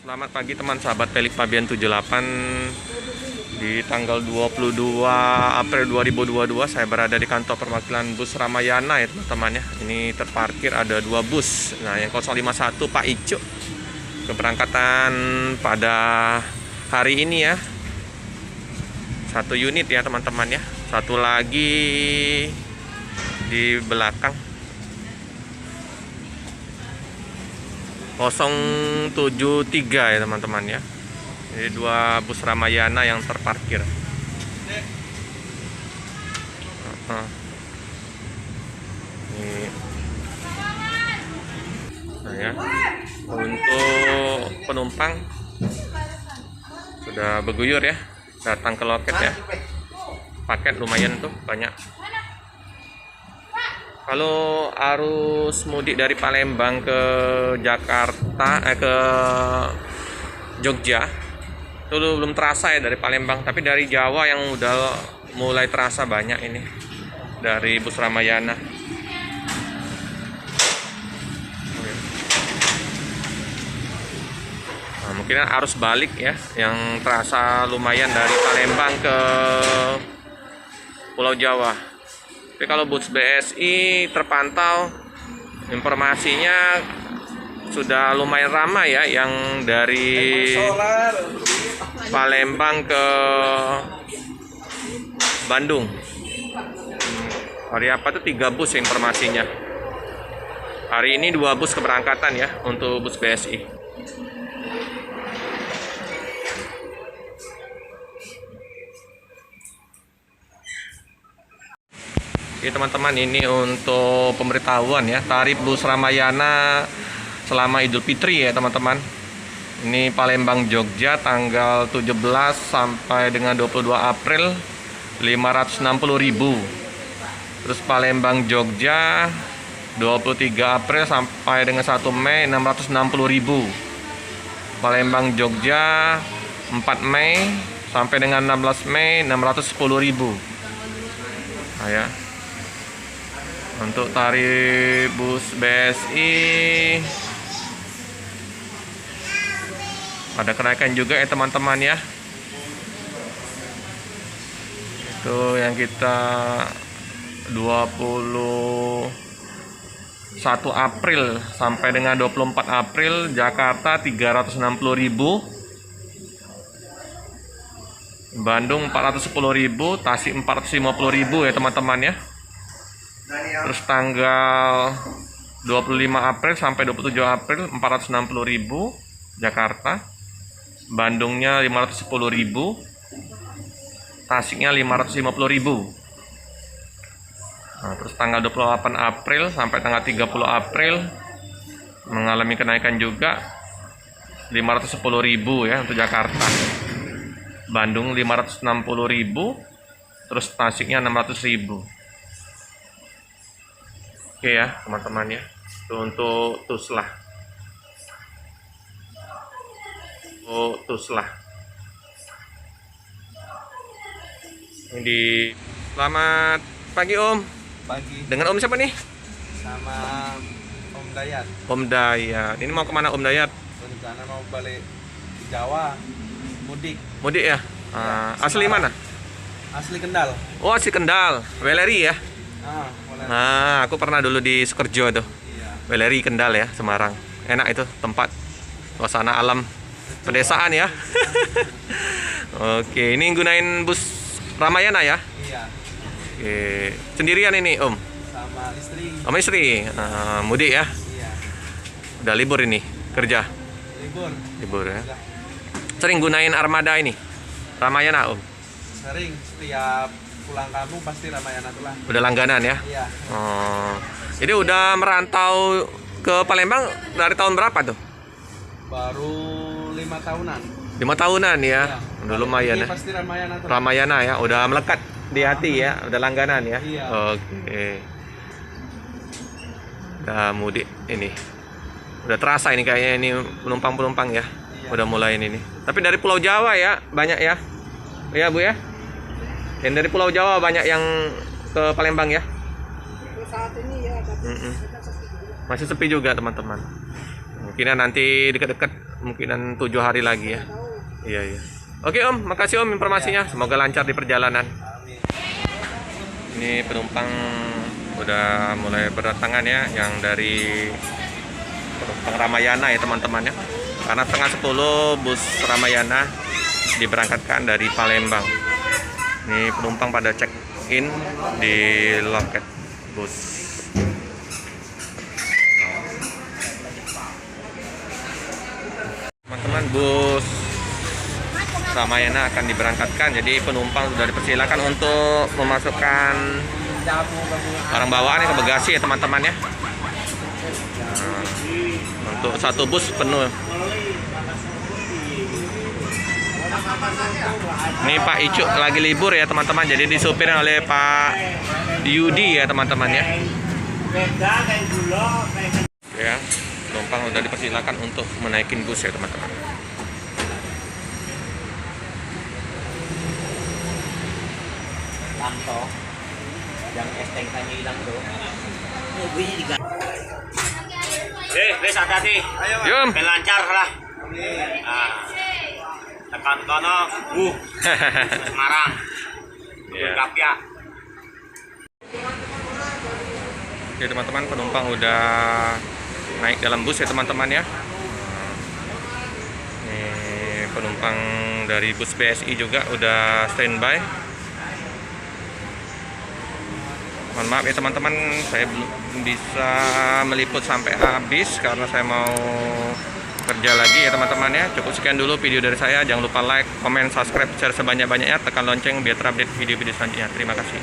Selamat pagi teman sahabat Pelik Fabian 78. Di tanggal 22 April 2022 saya berada di kantor perwakilan bus Ramayana ya teman-teman ya. Ini terparkir ada 2 bus. Nah, yang 051 Pak Icu keberangkatan pada hari ini ya. 1 unit ya teman-teman ya. Satu lagi di belakang 073 ya teman-teman ya. Jadi 2 bus Ramayana yang terparkir. Ini. Nah ya. Untuk penumpang sudah berguyur ya, datang ke loket ya. Paket lumayan tuh banyak. Kalau arus mudik dari Palembang ke Jakarta, ke Jogja, itu belum terasa ya dari Palembang. Tapi dari Jawa yang udah mulai terasa banyak ini dari bus Ramayana. Nah, mungkin arus balik ya, yang terasa lumayan dari Palembang ke Pulau Jawa. Tapi kalau bus BSI terpantau informasinya sudah lumayan ramai ya, yang dari Palembang ke Bandung. Hari apa tuh 3 bus informasinya. Hari ini 2 bus keberangkatan ya untuk bus BSI. Oke teman-teman, ini untuk pemberitahuan ya, tarif bus Ramayana selama Idul Fitri ya teman-teman. Ini Palembang Jogja tanggal 17 sampai dengan 22 April 560.000. Terus Palembang Jogja 23 April sampai dengan 1 Mei 660.000. Palembang Jogja 4 Mei sampai dengan 16 Mei 610.000. Nah ya. Untuk tarif bus BSI ada kenaikan juga ya teman-teman ya. Itu yang kita 21 April sampai dengan 24 April Jakarta 360.000, Bandung 410.000, Tasik 450.000 ya teman-teman ya. Terus tanggal 25 April sampai 27 April 460.000 Jakarta, Bandungnya 510.000, Tasiknya 550.000. Nah, terus tanggal 28 April sampai tanggal 30 April mengalami kenaikan juga 510.000 ya untuk Jakarta, Bandung 560.000, terus Tasiknya 600.000. Oke ya teman-teman ya, itu untuk Tuslah. Ini selamat pagi Om. Pagi. Dengan Om siapa nih? Sama Om Dayat. Om Dayat. Ini mau kemana Om Dayat? Rencana mau balik ke Jawa, mudik. Mudik ya? Asli mana? Asli Kendal. Oh asli Kendal, Weleri ya? Boleh. Nah, aku pernah dulu di Sukerjo tuh. Iya. Weleri Kendal ya, Semarang. Enak itu tempat. Suasana alam pedesaan ya. Oke, ini gunain bus Ramayana ya? Iya. Oke, sendirian ini Om? Sama istri. Sama istri? Mudik ya? Iya. Udah libur ini, kerja? Libur Ya? Udah. Sering gunain armada ini? Ramayana Om? Sering, setiap pulang kampung pasti Ramayana tuh lah. Udah langganan ya? Iya. Jadi udah merantau ke Palembang dari tahun berapa tuh? Baru 5 tahunan. 5 tahunan ya? Iya. Udah lumayan Ini ya? pasti Ramayana tuh. Ramayana ya, udah melekat di hati ya, udah langganan ya. Iya. Oke. Udah mudik ini. Udah terasa ini kayaknya ini penumpang-penumpang ya. Iya. Udah mulai ini. Tapi dari Pulau Jawa ya, banyak ya. Iya, Bu ya? Yang dari Pulau Jawa banyak yang ke Palembang ya? Saat ini ya, Masih sepi juga teman-teman. Mungkinan nanti dekat-dekat, mungkinan 7 hari lagi ya. Iya, iya. Oke Om, makasih Om informasinya. Semoga lancar di perjalanan. Ini penumpang udah mulai berdatangan ya, yang dari penumpang Ramayana ya teman-teman ya. Karena setengah 10 bus Ramayana diberangkatkan dari Palembang. Ini penumpang pada check in di loket bus. Teman-teman, bus Ramayana akan diberangkatkan, jadi penumpang sudah dipersilakan untuk memasukkan barang bawaannya ke bagasi ya teman-teman ya. Untuk satu bus penuh. Ini Pak Icuk lagi libur ya teman-teman, jadi disupirin oleh Pak Yudi ya teman-teman ya. Ya, penumpang sudah dipersilakan untuk menaikin bus ya teman-teman. Lamto yang STNK-nya hilang tuh. Mobilnya diganti. Wes hati-hati. Yum. Lancar lah. Tekan kono, Semarang. Lengkap ya. Oke teman-teman, penumpang udah naik dalam bus ya teman-teman ya. Ini penumpang dari bus BSI juga udah standby. Mohon maaf ya teman-teman, saya belum bisa meliput sampai habis karena saya mau kerja lagi ya teman-teman ya. Cukup sekian dulu video dari saya. Jangan lupa like, komen, subscribe, share sebanyak-banyaknya, tekan lonceng biar terupdate video-video selanjutnya. Terima kasih.